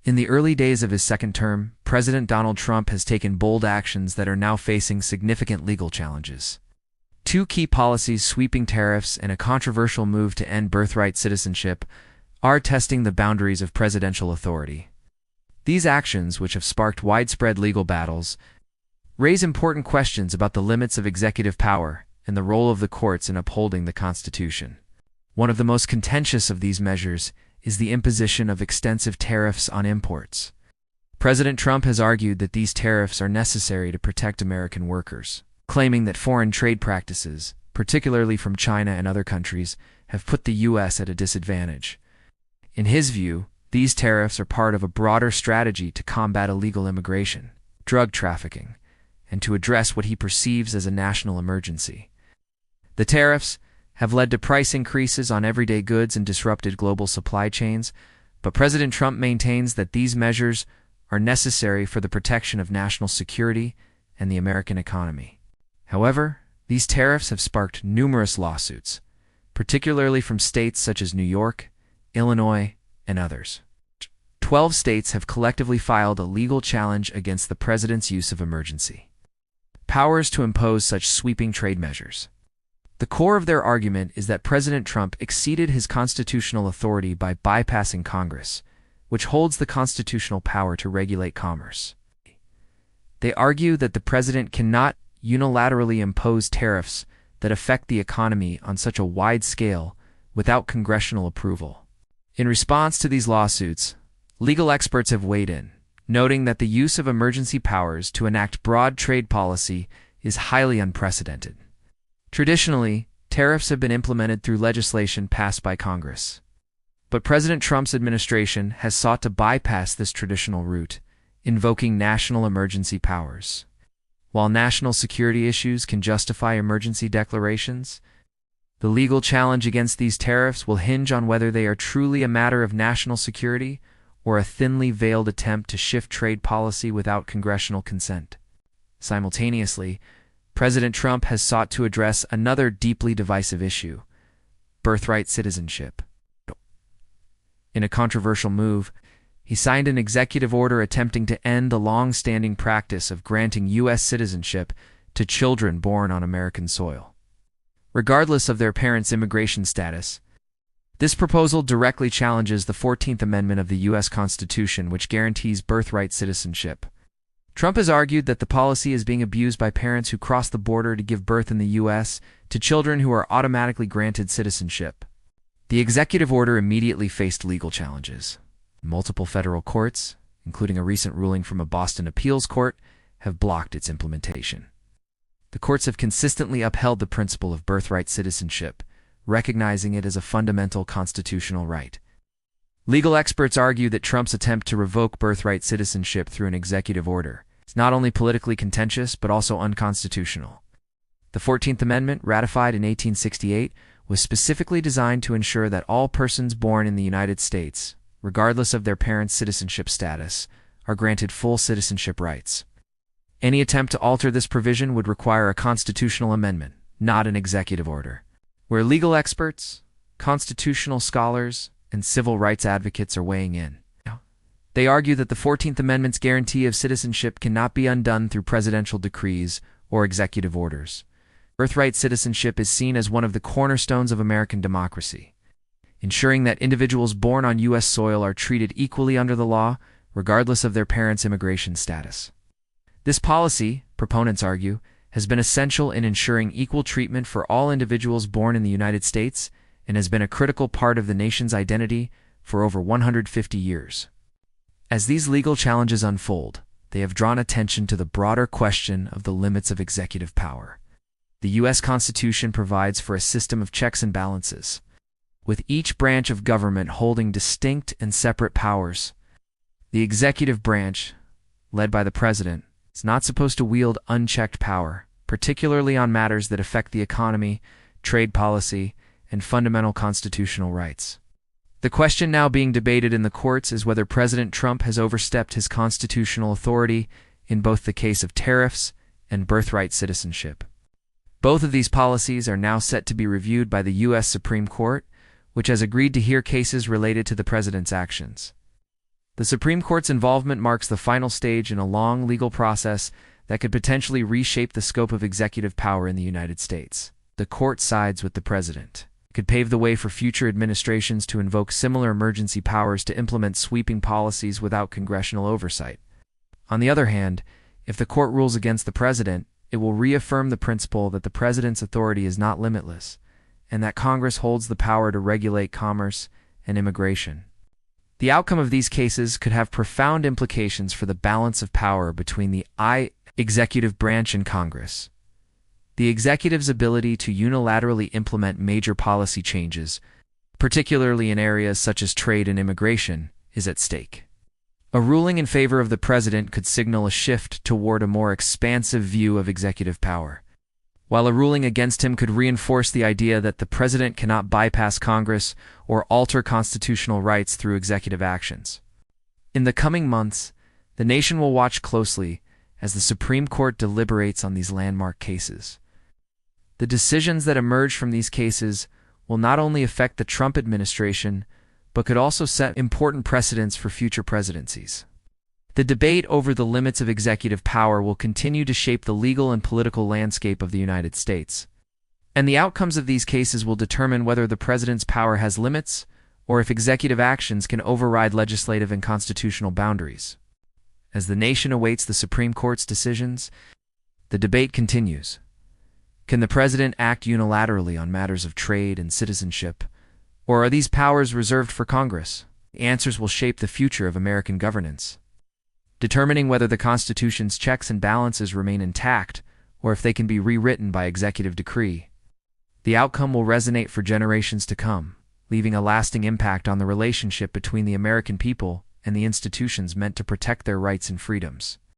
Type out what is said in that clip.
In the early days of his second term, President Donald Trump has taken bold actions that are now facing significant legal challenges. Two key policies, sweeping tariffs and a controversial move to end birthright citizenship, are testing the boundaries of presidential authority. These actions, which have sparked widespread legal battles, raise important questions about the limits of executive power and the role of the courts in upholding the Constitution. One of the most contentious of these measures is the imposition of extensive tariffs on imports. President Trump has argued that these tariffs are necessary to protect American workers, claiming that foreign trade practices, particularly from China and other countries, have put the U.S. at a disadvantage. In his view, these tariffs are part of a broader strategy to combat illegal immigration, drug trafficking, and to address what he perceives as a national emergency. The tariffs have led to price increases on everyday goods and disrupted global supply chains, but President Trump maintains that these measures are necessary for the protection of national security and the American economy. However, these tariffs have sparked numerous lawsuits, particularly from states such as New York, Illinois, and others. 12 states have collectively filed a legal challenge against the president's use of emergency powers to impose such sweeping trade measures. The core of their argument is that President Trump exceeded his constitutional authority by bypassing Congress, which holds the constitutional power to regulate commerce. They argue that the president cannot unilaterally impose tariffs that affect the economy on such a wide scale without congressional approval. In response to these lawsuits, legal experts have weighed in, noting that the use of emergency powers to enact broad trade policy is highly unprecedented. Traditionally, tariffs have been implemented through legislation passed by Congress. But President Trump's administration has sought to bypass this traditional route, invoking national emergency powers. While national security issues can justify emergency declarations, the legal challenge against these tariffs will hinge on whether they are truly a matter of national security or a thinly veiled attempt to shift trade policy without congressional consent. Simultaneously, President Trump has sought to address another deeply divisive issue: birthright citizenship. In a controversial move, he signed an executive order attempting to end the long-standing practice of granting U.S. citizenship to children born on American soil, regardless of their parents' immigration status. This proposal directly challenges the 14th Amendment of the U.S. Constitution, which guarantees birthright citizenship. Trump has argued that the policy is being abused by parents who cross the border to give birth in the U.S. to children who are automatically granted citizenship. The executive order immediately faced legal challenges. Multiple federal courts, including a recent ruling from a Boston appeals court, have blocked its implementation. The courts have consistently upheld the principle of birthright citizenship, recognizing it as a fundamental constitutional right. Legal experts argue that Trump's attempt to revoke birthright citizenship through an executive order is not only politically contentious but also unconstitutional. The 14th Amendment, ratified in 1868, was specifically designed to ensure that all persons born in the United States, regardless of their parents' citizenship status, are granted full citizenship rights. Any attempt to alter this provision would require a constitutional amendment, not an executive order. Where legal experts, constitutional scholars, and civil rights advocates are weighing in, they argue that the 14th Amendment's guarantee of citizenship cannot be undone through presidential decrees or executive orders. Birthright citizenship is seen as one of the cornerstones of American democracy, ensuring that individuals born on U.S. soil are treated equally under the law, regardless of their parents' immigration status. This policy, proponents argue, has been essential in ensuring equal treatment for all individuals born in the United States and has been a critical part of the nation's identity for over 150 years. As these legal challenges unfold, they have drawn attention to the broader question of the limits of executive power. The U.S. Constitution provides for a system of checks and balances, with each branch of government holding distinct and separate powers. The executive branch, led by the president, is not supposed to wield unchecked power, particularly on matters that affect the economy, trade policy, and fundamental constitutional rights. The question now being debated in the courts is whether President Trump has overstepped his constitutional authority in both the case of tariffs and birthright citizenship. Both of these policies are now set to be reviewed by the U.S. Supreme Court, which has agreed to hear cases related to the president's actions. The Supreme Court's involvement marks the final stage in a long legal process that could potentially reshape the scope of executive power in the United States. The court sides with the president. It could pave the way for future administrations to invoke similar emergency powers to implement sweeping policies without congressional oversight. On the other hand, if the court rules against the president, it will reaffirm the principle that the president's authority is not limitless, and that Congress holds the power to regulate commerce and immigration. The outcome of these cases could have profound implications for the balance of power between the executive branch and Congress. The executive's ability to unilaterally implement major policy changes, particularly in areas such as trade and immigration, is at stake. A ruling in favor of the president could signal a shift toward a more expansive view of executive power, while a ruling against him could reinforce the idea that the president cannot bypass Congress or alter constitutional rights through executive actions. In the coming months, the nation will watch closely as the Supreme Court deliberates on these landmark cases. The decisions that emerge from these cases will not only affect the Trump administration, but could also set important precedents for future presidencies. The debate over the limits of executive power will continue to shape the legal and political landscape of the United States, and the outcomes of these cases will determine whether the president's power has limits or if executive actions can override legislative and constitutional boundaries. As the nation awaits the Supreme Court's decisions, the debate continues. Can the president act unilaterally on matters of trade and citizenship, or are these powers reserved for Congress? The answers will shape the future of American governance, determining whether the Constitution's checks and balances remain intact or if they can be rewritten by executive decree. The outcome will resonate for generations to come, leaving a lasting impact on the relationship between the American people and the institutions meant to protect their rights and freedoms.